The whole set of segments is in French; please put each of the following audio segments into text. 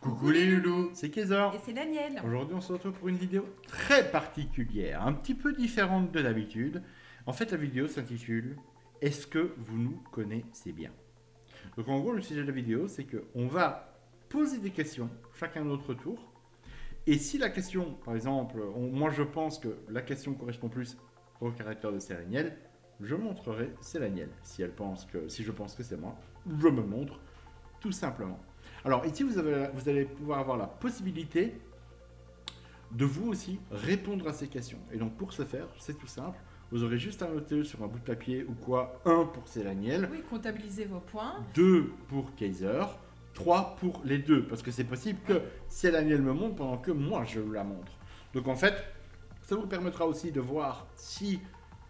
Coucou les loulous, c'est Kézor. Et c'est Daniel. Aujourd'hui on se retrouve pour une vidéo très particulière, un petit peu différente de d'habitude. En fait la vidéo s'intitule « Est-ce que vous nous connaissez bien ?» Donc en gros le sujet de la vidéo c'est qu'on va poser des questions, chacun à notre tour. Et si la question, par exemple, moi je pense que la question correspond plus au caractère de Célaniel, je montrerai Célaniel. Si je pense que c'est moi, je me montre tout simplement. Alors ici, vous allez pouvoir avoir la possibilité de vous aussi répondre à ces questions. Et donc pour ce faire, c'est tout simple. Vous aurez juste à noter sur un bout de papier ou quoi, 1 pour Célaniel. Oui, comptabilisez vos points. 2 pour Kaiser, 3 pour les deux. Parce que c'est possible que Célaniel me montre pendant que moi je la montre. Donc en fait, ça vous permettra aussi de voir si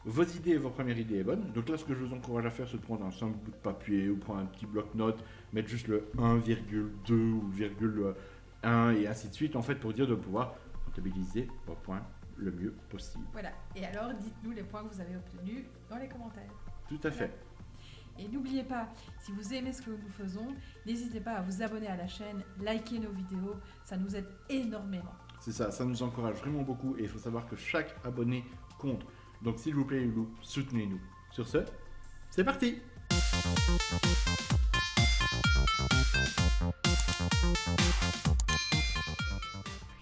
vos idées et vos premières idées est bonne. Donc là, ce que je vous encourage à faire, c'est de prendre un simple bout de papier ou prendre un petit bloc-notes, mettre juste le 1,2 ou le 1 et ainsi de suite, en fait, pour dire de pouvoir comptabiliser vos points le mieux possible. Voilà. Et alors, dites-nous les points que vous avez obtenus dans les commentaires. Tout à fait. Et n'oubliez pas, si vous aimez ce que nous faisons, n'hésitez pas à vous abonner à la chaîne, liker nos vidéos, ça nous aide énormément. C'est ça, ça nous encourage vraiment beaucoup et il faut savoir que chaque abonné compte. Donc s'il vous plaît, Loulou, soutenez-nous. Sur ce, c'est parti!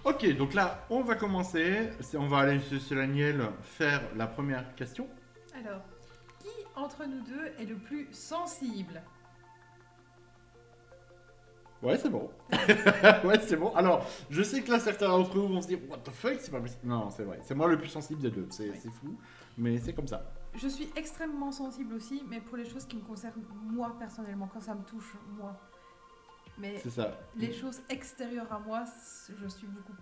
Ok, donc là, on va commencer. On va aller sur Célaniel faire la première question. Alors, qui entre nous deux est le plus sensible? Ouais, c'est bon. Ouais, c'est bon. Alors, je sais que là, certains d'entre vous vont se dire « What the fuck ?» C'est pas possible. Non, c'est vrai. C'est moi le plus sensible des deux. C'est fou, mais c'est comme ça. Je suis extrêmement sensible aussi, mais pour les choses qui me concernent moi personnellement, quand ça me touche moi. Mais c'est ça. Les choses extérieures à moi, je suis beaucoup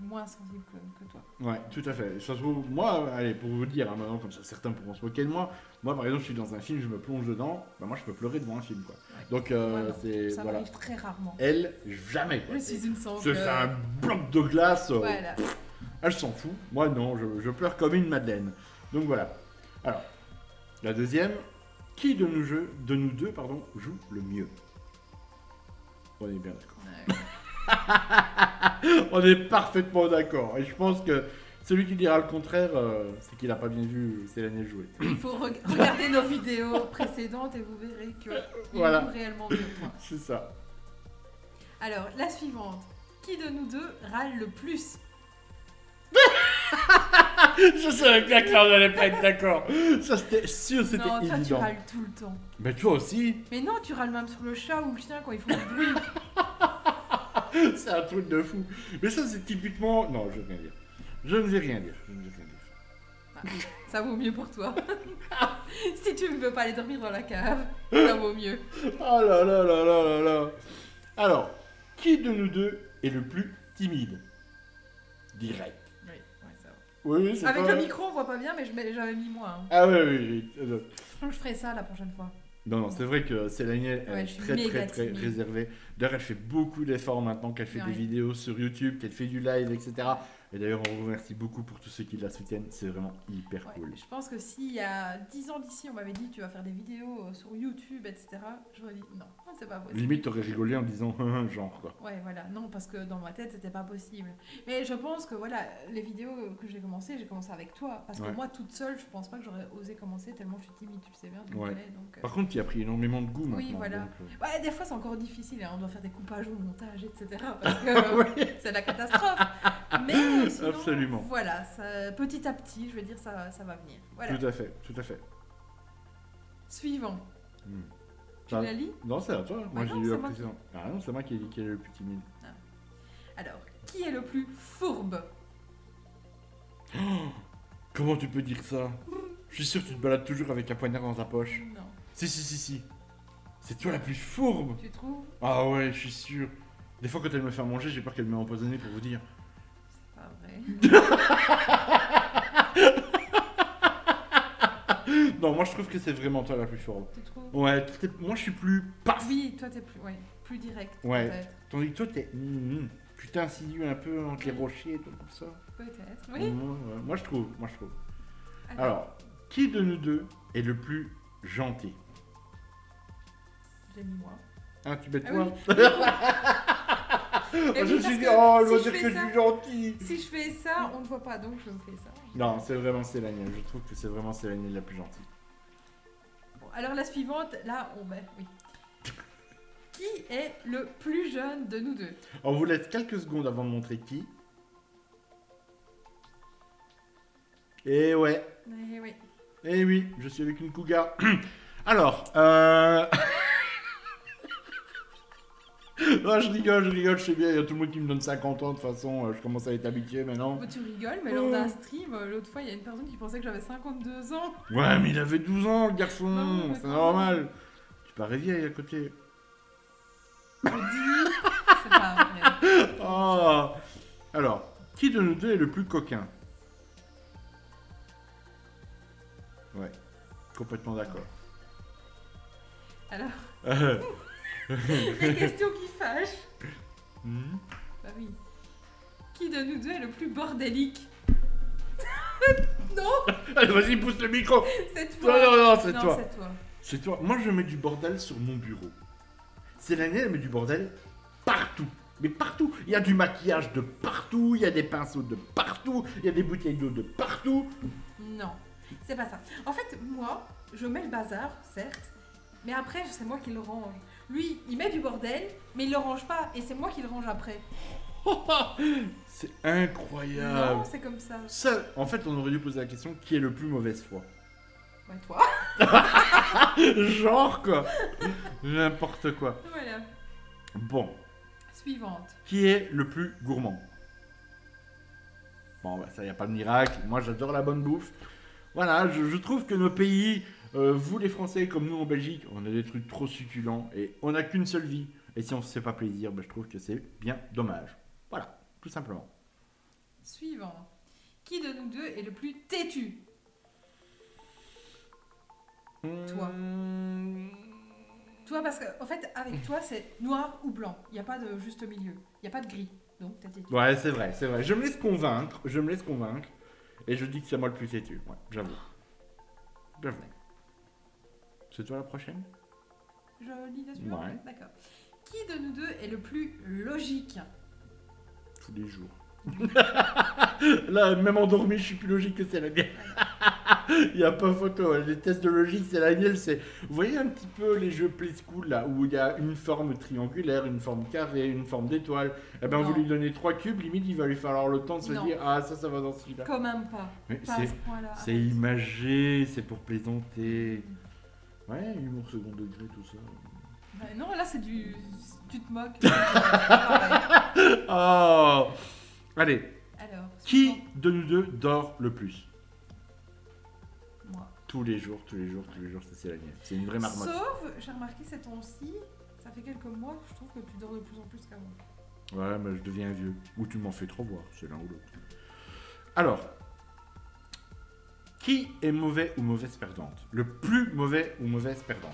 moins sensible que toi. Ouais, tout à fait. Ça se trouve, moi, allez, pour vous dire, hein, maintenant, comme ça, certains pourront se moquer de moi. Moi, par exemple, je suis dans un film, je me plonge dedans. Bah, moi, je peux pleurer devant un film, quoi. Ouais. Donc, c'est ça voilà. m'arrive très rarement. Elle, jamais. Quoi. Je suis une sangle. C'est un bloc de glace. Voilà. Elle s'en fout. Moi, non, je pleure comme une madeleine. Donc voilà. Alors, la deuxième, qui de nous deux, joue le mieux? On est bien d'accord. Ouais. On est parfaitement d'accord. Et je pense que celui qui dira le contraire, c'est qu'il n'a pas bien vu Célaniel jouer. Il faut regarder nos vidéos précédentes et vous verrez qu'il voilà. joue réellement mieux que moi. C'est ça. Alors, la suivante. Qui de nous deux râle le plus? Je savais bien que là on n'allait pas être d'accord. Ça c'était sûr, c'était évident. Non, toi tu râles tout le temps. Mais toi aussi. Mais non, tu râles même sur le chat ou le chien quand ils font du bruit. C'est un truc de fou. Mais ça c'est typiquement... Non, je ne vais rien dire. Je ne vais rien dire. Ah, ça vaut mieux pour toi. Si tu ne veux pas aller dormir dans la cave, ça vaut mieux. Oh là là là là là là. Alors, qui de nous deux est le plus timide? Direct. Oui, c'est avec pas... le micro, on voit pas bien, mais j'avais mis moi. Hein. Ah oui. Donc je ferai ça la prochaine fois. Non, c'est vrai que Célaniel est très réservée. D'ailleurs, elle fait beaucoup d'efforts maintenant qu'elle fait des vidéos sur YouTube, qu'elle fait du live, etc. Et d'ailleurs, on vous remercie beaucoup pour tous ceux qui la soutiennent. C'est vraiment hyper cool. Je pense que s'il y a 10 ans d'ici, on m'avait dit tu vas faire des vidéos sur YouTube, etc. J'aurais dit non, c'est pas possible. Limite, t'aurais rigolé en disant genre quoi. Ouais, voilà. Non, parce que dans ma tête, c'était pas possible. Mais je pense que voilà, les vidéos que j'ai commencé avec toi. Parce que moi, toute seule, je pense pas que j'aurais osé commencer tellement je suis timide, tu le sais bien. Donc, Par contre, tu as pris énormément de goût maintenant. Oui, voilà. Donc, ouais, des fois, c'est encore difficile. Hein. On doit faire des coupages au montage, etc. Parce que c'est la catastrophe. Mais sinon, absolument. Voilà, ça, petit à petit, je veux dire, ça va venir. Voilà. Tout à fait. Suivant. Tu la lis? Non, c'est à toi. Moi, j'ai lu la précédente. Ah non, c'est moi qui ai dit qui est le plus timide. Ah. Alors, qui est le plus fourbe? Oh, comment tu peux dire ça? Je suis sûr que tu te balades toujours avec un poignard dans ta poche. Non. Si. C'est toi la plus fourbe. Tu trouves? Ah ouais, je suis sûr. Des fois, quand elle me fait manger, j'ai peur qu'elle m'ait empoisonné pour vous dire. C'est pas vrai. Non, moi je trouve que c'est vraiment toi la plus fourbe. Tu trouves? Ouais, moi je suis plus paf. Oui, toi t'es plus direct. Ouais. Peut-être. Tandis que toi t'es. Tu t'insinues un peu entre les rochers et tout comme ça. Peut-être. Oui. Moi je trouve. Alors, qui de nous deux est le plus gentil? J'ai mis moi. Ah, tu mets toi? Oui. Et Je oui, me suis parce dit, que oh, elle si va je dire fais que je ça- suis gentil. Si je fais ça, on ne voit pas, donc je me fais ça. Non, c'est vraiment Célaniel. Je trouve que c'est vraiment Célaniel la plus gentille. Bon, alors la suivante, là, oui. Qui est le plus jeune de nous deux? On vous laisse quelques secondes avant de montrer qui. Et ouais. Eh oui. Eh oui, je suis avec une cougar. Alors, non, je rigole, je sais bien, il y a tout le monde qui me donne 50 ans, de toute façon, je commence à être habitué maintenant. Bon, tu rigoles, mais lors d'un stream, l'autre fois, il y a une personne qui pensait que j'avais 52 ans. Ouais, mais il avait 12 ans, le garçon, Non, mais c'est quand normal. Tu parais vieille à côté. Je dis, c'est pas vrai. Oh. Alors, qui de nous deux est le plus coquin? Ouais, complètement d'accord. Alors, Euh, les questions qui fâchent. hmm. Bah oui. Qui de nous deux est le plus bordélique? Non, Allez, vas-y, pousse le micro. c'est Non, toi. non, non, c'est Non, toi. c'est toi. C'est toi. Moi, je mets du bordel sur mon bureau. Célaniel, elle met du bordel partout. Mais partout. Il y a du maquillage de partout. Il y a des pinceaux de partout. Il y a des bouteilles d'eau de partout. Non, c'est pas ça. En fait, moi, je mets le bazar, certes, mais après, c'est moi qui le range. Lui, il met du bordel, mais il le range pas, et c'est moi qui le range après. C'est incroyable. Non, c'est comme ça. Ça, en fait, on aurait dû poser la question qui est le plus mauvaise foi. Ouais, toi. Genre quoi. N'importe quoi. Voilà. Bon, Suivante. qui est le plus gourmand? Bon, bah, ça, y a pas de miracle. Moi, j'adore la bonne bouffe. Voilà, je trouve que nos pays, vous les Français, comme nous en Belgique, on a des trucs trop succulents et on n'a qu'une seule vie. Et si on se fait pas plaisir, bah, je trouve que c'est bien dommage. Voilà, tout simplement. Suivant. Qui de nous deux est le plus têtu? Toi. Toi, parce que, en fait, avec toi, c'est noir ou blanc. Il n'y a pas de juste milieu. Il n'y a pas de gris. Donc, t'es têtu. Ouais, c'est vrai, c'est vrai. Je me laisse convaincre, et je dis que c'est moi le plus têtu. Ouais, j'avoue. J'avoue. C'est toi la prochaine? Je lis la suivante. Ouais. D'accord. Qui de nous deux est le plus logique? Tous les jours. Là, même endormi, je suis plus logique que c'est la mienne. Il n'y a pas photo. Les tests de logique, c'est la mienne. Vous voyez un petit peu les jeux Play School, là, où il y a une forme triangulaire, une forme carrée, une forme d'étoile. Eh ben, Non. vous lui donnez 3 cubes, limite, il va lui falloir le temps de se Non. dire, ah, ça va dans celui-là. Quand même pas. Mais Pas à ce point-là. c'est imagé, c'est pour plaisanter. Ouais, humour second degré, tout ça. Bah non, là, c'est du... Tu te moques. Oh. Allez, Alors, qui suivant. de nous deux dort le plus? Moi. Tous les jours, c'est la mienne. C'est une vraie marmotte. Sauf, j'ai remarqué ces temps-ci, ça fait quelques mois que je trouve que tu dors de plus en plus qu'avant. Ouais, mais je deviens vieux. Ou tu m'en fais trop voir, c'est l'un ou l'autre. Alors, qui est mauvais ou mauvaise perdante? Le plus mauvais ou mauvaise perdante?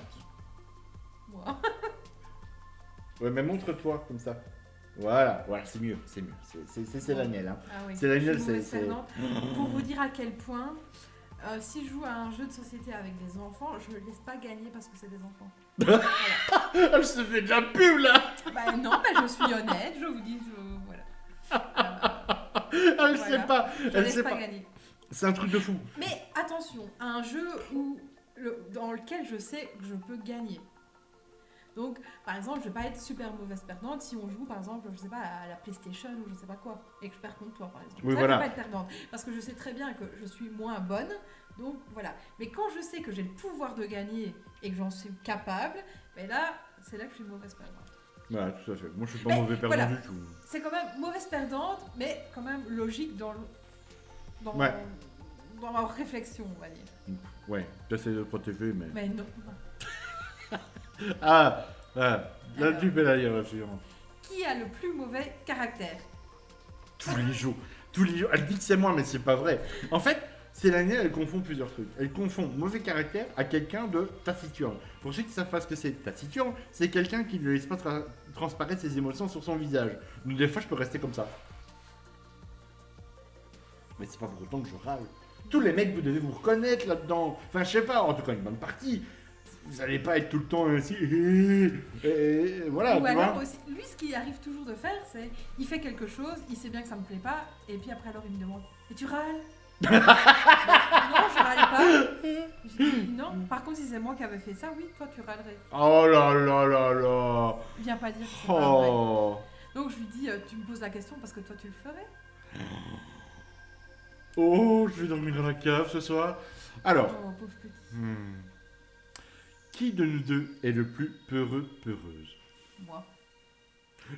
Moi. Ouais, mais montre-toi comme ça. Voilà, c'est mieux. C'est la mienne, hein. Ah oui. C'est la Je suis mienne, mauvaise c'est... perdante. Pour vous dire à quel point, si je joue à un jeu de société avec des enfants, je ne laisse pas gagner parce que c'est des enfants. Voilà. Elle se fait de la pub, là. Bah non, mais je suis honnête, je vous dis, voilà. Elle Voilà. sait pas. Je Elle laisse sait pas pas. gagner. C'est un truc de fou. Mais attention, un jeu dans lequel je sais que je peux gagner. Donc, par exemple, je vais pas être super mauvaise perdante si on joue, par exemple, je sais pas, à la PlayStation ou je sais pas quoi, et que je perds contre toi, par exemple. Oui, Ça, voilà. je vais pas être perdante, parce que je sais très bien que je suis moins bonne, donc voilà. Mais quand je sais que j'ai le pouvoir de gagner et que j'en suis capable, ben là, c'est là que je suis mauvaise perdante. Ouais, tout à fait. Moi, je suis pas Mais mauvais perdant voilà. du tout. C'est quand même mauvaise perdante, mais quand même logique dans Ouais. dans ma réflexion, on va dire. Ouais, j'essaie de protéger, mais... Mais non. Ah, là, Alors. tu peux la lire, la suivante. Qui a le plus mauvais caractère? Tous les jours. Elle dit que c'est moi, mais c'est pas vrai. En fait, Célaniel, elle confond plusieurs trucs. Elle confond mauvais caractère à quelqu'un de taciturne. Pour ceux qui savent pas ce que c'est taciturne, c'est quelqu'un qui ne laisse pas transparaître ses émotions sur son visage. Donc des fois, je peux rester comme ça. Mais c'est pas pour autant que je râle. Tous les mecs, vous devez vous reconnaître là-dedans. Enfin, je sais pas, en tout cas, une bonne partie. vous n'allez pas être tout le temps ainsi. Et voilà, Ou tu alors vois. aussi, lui, ce qu'il arrive toujours de faire, c'est il fait quelque chose, il sait bien que ça me plaît pas, et puis après alors il me demande et tu râles? Non, je râle pas. Je dis non. Par contre, si c'est moi qui avais fait ça, oui, toi tu râlerais. Oh là là là là. Viens pas dire que c'est pas vrai. Oh. Donc je lui dis tu me poses la question parce que toi tu le ferais. Oh, je vais dormir dans la cave ce soir. Alors, Oh, pauvre petit. qui de nous deux est le plus peureux, peureuse? Moi.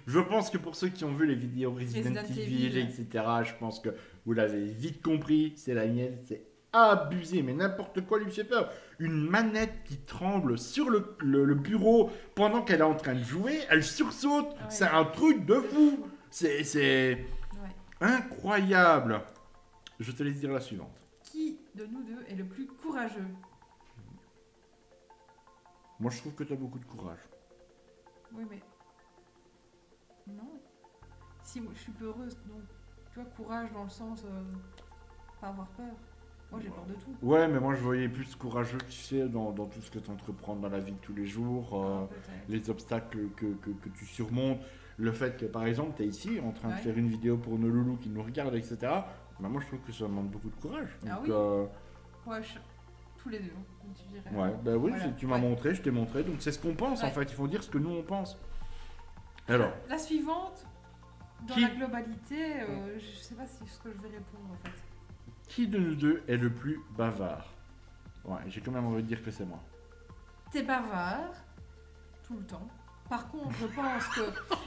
Je pense que pour ceux qui ont vu les vidéos Resident Resident Evil, Evil. etc., je pense que vous l'avez vite compris, c'est la mienne, c'est abusé, mais n'importe quoi lui fait peur. Une manette qui tremble sur le bureau pendant qu'elle est en train de jouer, elle sursaute, Ouais. c'est un truc de fou. C'est Ouais. incroyable. Je te laisse dire la suivante. Qui de nous deux est le plus courageux? Moi, je trouve que tu as beaucoup de courage. Oui, mais. Non. Si moi, je suis peureuse, donc. Tu vois, courage dans le sens. Pas avoir peur. Moi, j'ai peur de tout. Ouais, mais moi, je voyais plus courageux, tu sais, dans tout ce que tu entreprends dans la vie de tous les jours, Peut-être. les obstacles que tu surmontes, le fait que, par exemple, tu es ici en train de Ouais. faire une vidéo pour nos loulous qui nous regardent, etc. Bah, moi, je trouve que ça demande beaucoup de courage. Ah Donc, oui. Ouais, tous les deux, comme tu dirais. ouais, bah oui, Voilà. tu m'as Ouais. montré, je t'ai montré, donc c'est ce qu'on pense en Ouais. fait, il faut dire ce que nous on pense. Alors, La suivante, dans Qui- la globalité, je sais pas si ce que je vais répondre en fait. qui de nous deux est le plus bavard? Ouais, j'ai quand même envie de dire que c'est moi. T'es bavard, tout le temps. Par contre, je pense que.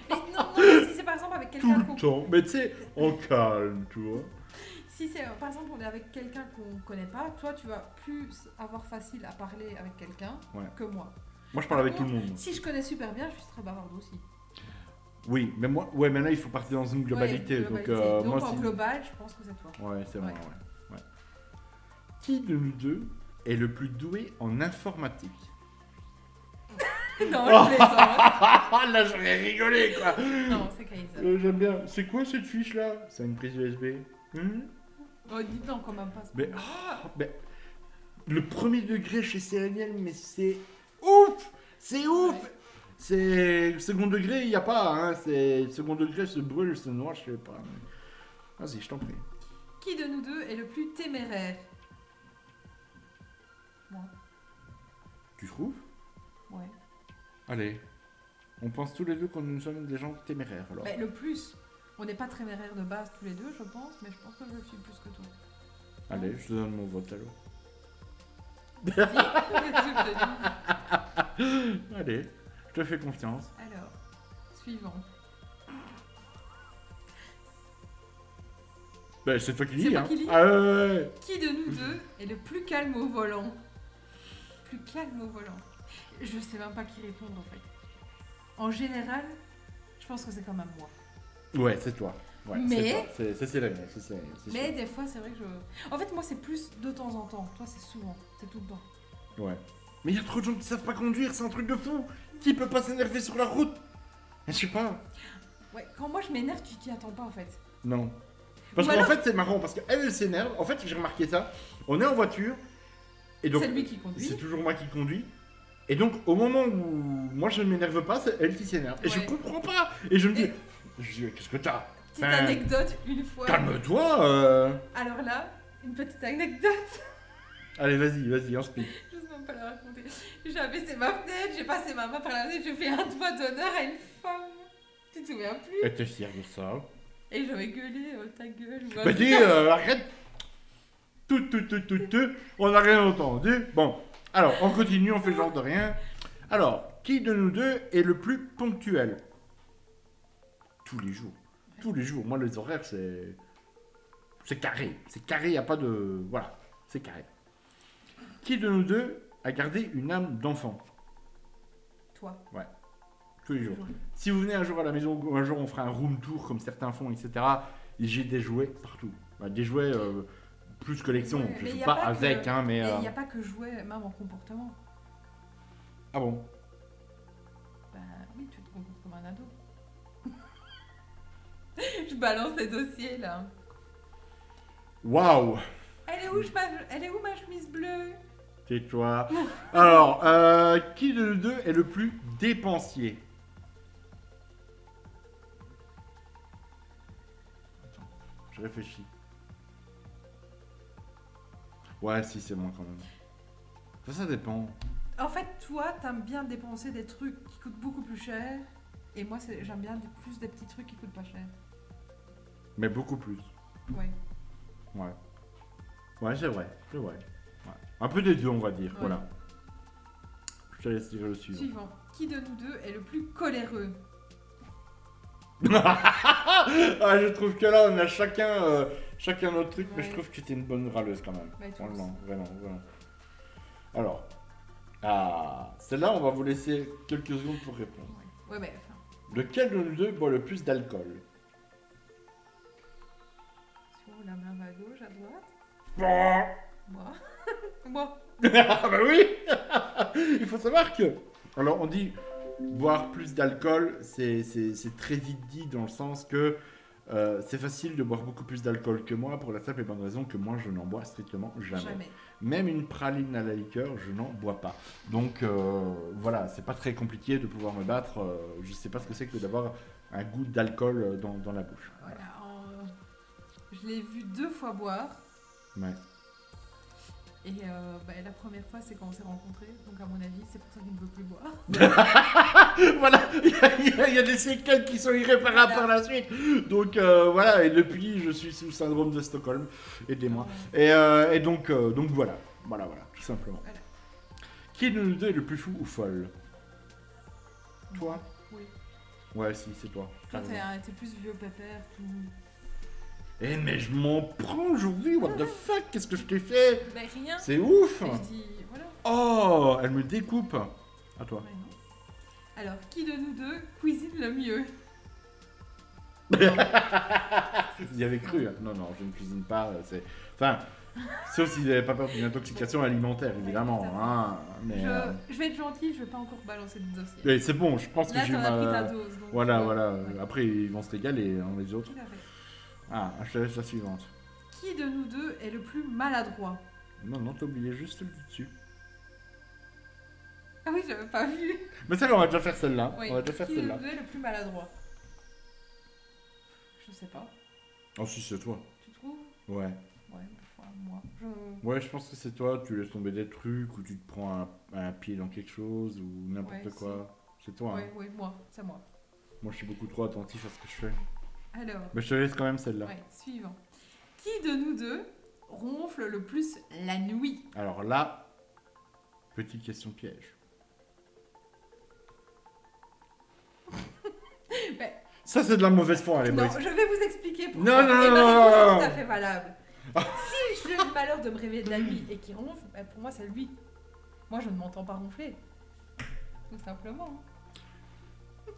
Mais non, mais si c'est par exemple avec Tout quelqu'un le qu'on. temps, mais tu sais, en calme, tu vois. Si c'est par exemple on est avec quelqu'un qu'on connaît pas, toi tu vas plus avoir facile à parler avec quelqu'un Ouais. que moi. Moi je parle avec tout le monde. Si je connais super bien, je suis très bavarde aussi. Oui, mais moi, ouais, mais là il faut partir dans une globalité. Ouais, Donc, Donc moi en si. global, je pense que c'est toi. Ouais, c'est moi, Ouais. ouais. Qui de nous deux est le plus doué en informatique? Non, je plaisante. Ah là j'aurais rigolé quoi. Non, c'est Kaiser. J'aime bien. C'est quoi cette fiche là? C'est une prise USB. Oh, dis donc quand même pas. ce Mais, point-là. mais le premier degré chez Céréniel, mais c'est ouf! C'est ouf! Ouais. C'est second degré, il n'y a pas, hein. C'est second degré, se brûle, se noie, je sais pas. mais- Vas-y, je t'en prie. Qui de nous deux est le plus téméraire? Moi. Tu trouves? Ouais. Allez. On pense tous les deux que nous sommes des gens téméraires alors. Mais le plus. On n'est pas téméraire de base tous les deux, je pense, mais je pense que je le suis plus que toi. Allez, je te donne mon vote alors. Je te dis. Allez, je te fais confiance. Alors, suivant. Ben, c'est toi qui C'est lis, moi hein. qui lis. Ah ouais. Qui de nous deux est le plus calme au volant? Plus calme au volant. Je sais même pas qui répondre en fait. En général, je pense que c'est quand même moi. Ouais, c'est toi. Ouais, Mais- c'est toi. C'est la mienne, c'est Mais sûr. des fois, c'est vrai que je. En fait, moi, c'est plus de temps en temps. Toi, c'est souvent. C'est tout le temps. Ouais. Mais il y a trop de gens qui savent pas conduire, c'est un truc de fou. Qui peut pas s'énerver sur la route? Je sais pas. Ouais, quand moi je m'énerve, tu t'y attends pas en fait. Non. Parce Ou qu'en alors- fait, c'est marrant, parce qu'elle, elle s'énerve. En fait, j'ai remarqué ça. On est en voiture. Et donc, C'est lui qui conduit. c'est toujours moi qui conduis. Et donc, au moment où moi je ne m'énerve pas, c'est elle qui s'énerve. Et je Ouais. comprends pas. Et je me dis, Et- qu'est-ce que t'as? Petite Ben, anecdote, une fois. Calme-toi. Alors là, une petite anecdote. Allez, vas-y, on speak. Je sais même pas la raconter. J'ai abaissé ma fenêtre, j'ai passé ma main par la fenêtre, j'ai fait un doigt d'honneur à une femme. Tu te souviens plus? Et t'es fier de ça? Et j'avais gueulé, ta gueule. ou un Bah truc dis, arrête. Tout, on n'a rien entendu. Bon, alors, on continue, on fait genre de rien. Alors, qui de nous deux est le plus ponctuel? Tous les jours. Tous les jours. Moi, les horaires, c'est... C'est carré. C'est carré, il n'y a pas de... Voilà, c'est carré. Qui de nous deux a gardé une âme d'enfant? Toi. Tous les jours. Si vous venez un jour à la maison, ou un jour on fera un room tour comme certains font, etc. J'ai des jouets partout. Bah, des jouets plus collection. Ouais, Je mais joue y a pas pas que- avec, hein, mais... Et il n'y a pas que jouer, même en comportement. Ah bon? Bah oui, tu te comportes comme un ado. Je balance les dossiers là. Waouh! Elle est où ma chemise bleue? Tais-toi. Alors, qui de nous deux est le plus dépensier? Attends, je réfléchis. Ouais, si, c'est moi quand même. Ça dépend. En fait, toi, t'aimes bien dépenser des trucs qui coûtent beaucoup plus cher. Et moi, j'aime bien plus des petits trucs qui coûtent pas cher. Mais beaucoup plus. Ouais. Ouais. Ouais, c'est vrai. C'est vrai. Ouais. Un peu des deux, on va dire. Ouais. Voilà. Je te laisse dire le suivant. Suivant. Qui de nous deux est le plus coléreux? Ah, je trouve que là, on a chacun notre truc, mais je Ouais. trouve que t'es une bonne râleuse quand même. Ouais, toi Vraiment, vraiment, vraiment. Alors, celle-là, on va vous laisser quelques secondes pour répondre. Ouais, mais enfin. Lequel de nous deux boit le plus d'alcool? Sur la main à gauche, à droite. Ah Moi. Moi. bah oui. Il faut savoir que... Alors, on dit boire plus d'alcool, c'est très vite dit dans le sens que c'est facile de boire beaucoup plus d'alcool que moi pour la simple et bonne raison que moi, je n'en bois strictement jamais. Jamais. Même une praline à la liqueur, je n'en bois pas. Donc voilà, c'est pas très compliqué de pouvoir me battre. Je sais pas ce que c'est que d'avoir un goût d'alcool dans la bouche. Voilà. Je l'ai vu 2 fois boire. Ouais. Et la première fois, c'est quand on s'est rencontrés. Donc, à mon avis, c'est pour ça qu'il ne veut plus boire. Voilà, il y a des séquelles qui sont irréparables par la suite. Donc voilà, et depuis, je suis sous le syndrome de Stockholm. Aidez-moi. Et donc voilà, tout simplement. Voilà. Qui de nous deux est le plus fou ou folle? Toi? Oui. Ouais, si, c'est toi. Toi, T'as raison. t'es plus vieux pépère, tout. Eh mais je m'en prends aujourd'hui, what the fuck, qu'est-ce que je t'ai fait? Ben rien. C'est ouf! Et je dis, voilà. Oh, elle me découpe. À toi. Ouais, non. Alors, qui de nous deux cuisine le mieux? Vous y avez cru? Hein. Non, je ne cuisine pas. Enfin, sauf si vous n'avez pas peur d'une intoxication alimentaire, évidemment. tout à fait. Hein, mais Je vais être gentille, je vais pas encore balancer de dossier. mais c'est bon, je pense que Là, j'ai eu t'en as pris ta ma... dose. Donc, Voilà. ouais. Après, ils vont se régaler, hein, les autres. Tout à fait. Ah, je te laisse la suivante. Qui de nous deux est le plus maladroit? Non, t'as oublié juste le dessus. Ah oui, j'avais pas vu. Mais ça, on va déjà faire celle-là. Oui. On va déjà faire Qui de celle-là. nous deux est le plus maladroit? Je sais pas. Oh, si, c'est toi. Tu trouves? Ouais. Ouais, enfin, moi. Ouais, je pense que c'est toi. Tu laisses tomber des trucs ou tu te prends un pied dans quelque chose ou n'importe Ouais, quoi. C'est toi. Hein. Oui, moi, c'est moi. Moi, je suis beaucoup trop attentif à ce que je fais. Alors, Mais je te laisse quand même celle-là. ouais, suivant. Qui de nous deux ronfle le plus la nuit? Alors là, petite question piège. Ben, Ça, c'est de la mauvaise foi, les non, boys. je vais vous expliquer pourquoi. Non, non, Et ma non, réponse non, est non. tout à fait valable. Si j'ai le malheur de me réveiller de la nuit et qu'il ronfle, ben, pour moi, c'est lui. Moi, je ne m'entends pas ronfler. Tout simplement.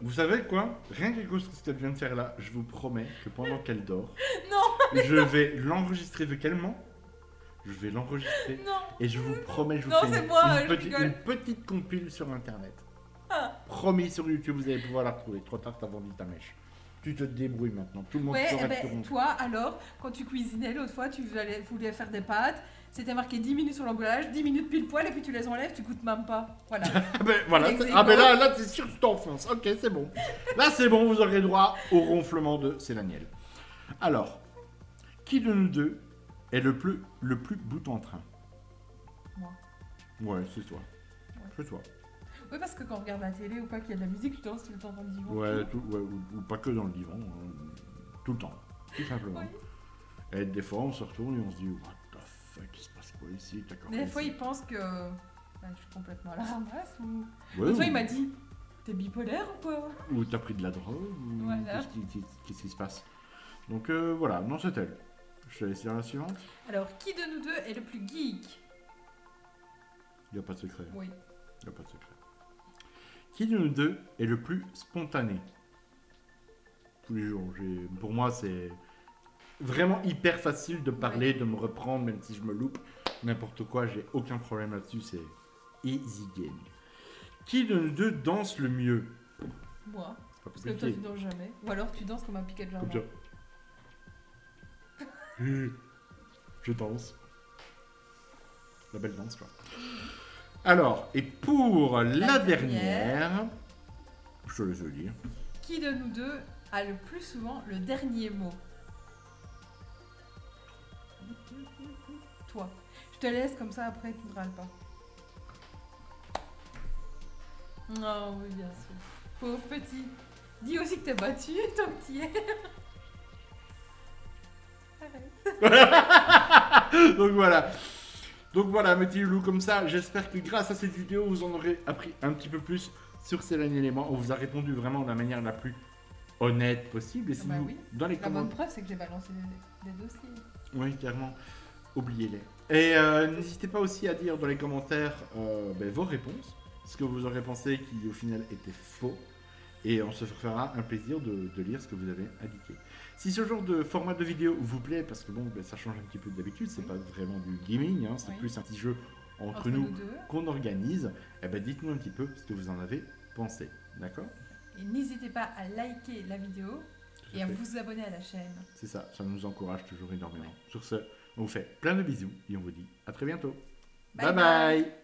Vous savez quoi? Rien qu'à cause de ce qu'elle vient de faire là, je vous promets que pendant qu'elle dort, Non, je vais l'enregistrer vu qu'elle ment. Je vais l'enregistrer non. et je vous promets, je vous Non, fais c'est moi, je une rigole. petite compile sur internet. Ah. Promis sur YouTube, vous allez pouvoir la retrouver. Trop tard, t'as vendu ta mèche. Tu te débrouilles maintenant. Tout le monde Ouais, saura que tu ben, ronfles. toi, alors, quand tu cuisinais l'autre fois, tu voulais faire des pâtes, c'était marqué 10 minutes sur l'emballage, 10 minutes pile poil, et puis tu les enlèves, tu goûtes même pas. Voilà. Ah ben voilà, Ex ah ben aequo. là c'est sûr que tu t'enfonces. Ok, c'est bon. Là c'est bon, vous aurez droit au ronflement de Célaniel. Alors, qui de nous deux est le plus bout en train? Moi. Ouais, c'est toi. C'est toi. Oui, parce que quand on regarde la télé ou pas qu'il y a de la musique, je danse tout le temps dans le divan. Ouais, ou pas que dans le divan, tout le temps, tout simplement. Oui. Et des fois on se retourne et on se dit, what the fuck, il se passe quoi ici? Mais des fois, ils pensent que je suis complètement à la ramasse. Ou... Ouais, L'autre fois, ou- il m'a dit, t'es bipolaire ou quoi? Ou t'as pris de la drogue, ou Voilà. qu'est-ce qui se passe? Donc voilà, non c'est elle. Je te laisse dire la suivante. Alors, qui de nous deux est le plus geek? Il n'y a pas de secret. Oui. Il n'y a pas de secret. Qui de nous deux est le plus spontané? Tous les jours. Pour moi, c'est vraiment hyper facile de parler, de me reprendre, même si je me loupe. N'importe quoi, j'ai aucun problème là-dessus. C'est easy game. Qui de nous deux danse le mieux? Moi. C'est pas Parce que toi, compliqué. tu danses jamais. Ou alors, tu danses comme un piquet de jardin. Comme ça. Je danse. La belle danse, quoi. Alors, et pour la dernière. dernière, je te laisse le dire. Qui de nous deux a le plus souvent le dernier mot? Toi. Je te laisse comme ça après tu ne râles pas. Non, oui, bien sûr. Pauvre petit. Dis aussi que t'es battu, ton petit air. Arrête. Donc voilà, mes petits loups, comme ça, j'espère que grâce à cette vidéo, vous en aurez appris un petit peu plus sur Céline Élément. On vous a répondu vraiment de la manière la plus honnête possible. Et si Bah vous, oui. dans les La bonne commentaires... preuve, c'est que j'ai balancé des dossiers. Oui, clairement. Oubliez-les. Et n'hésitez pas aussi à dire dans les commentaires vos réponses, ce que vous aurez pensé qui au final était faux. Et on se fera un plaisir de lire ce que vous avez indiqué. Si ce genre de format de vidéo vous plaît, parce que bon, ça change un petit peu d'habitude, c'est pas vraiment du gaming, hein, c'est plus un petit jeu entre nous deux. qu'on organise, dites-nous un petit peu ce que vous en avez pensé. D'accord? Et n'hésitez pas à liker la vidéo et à vous abonner à la chaîne. C'est ça nous encourage toujours énormément. Sur ce, on vous fait plein de bisous et on vous dit à très bientôt. Bye bye.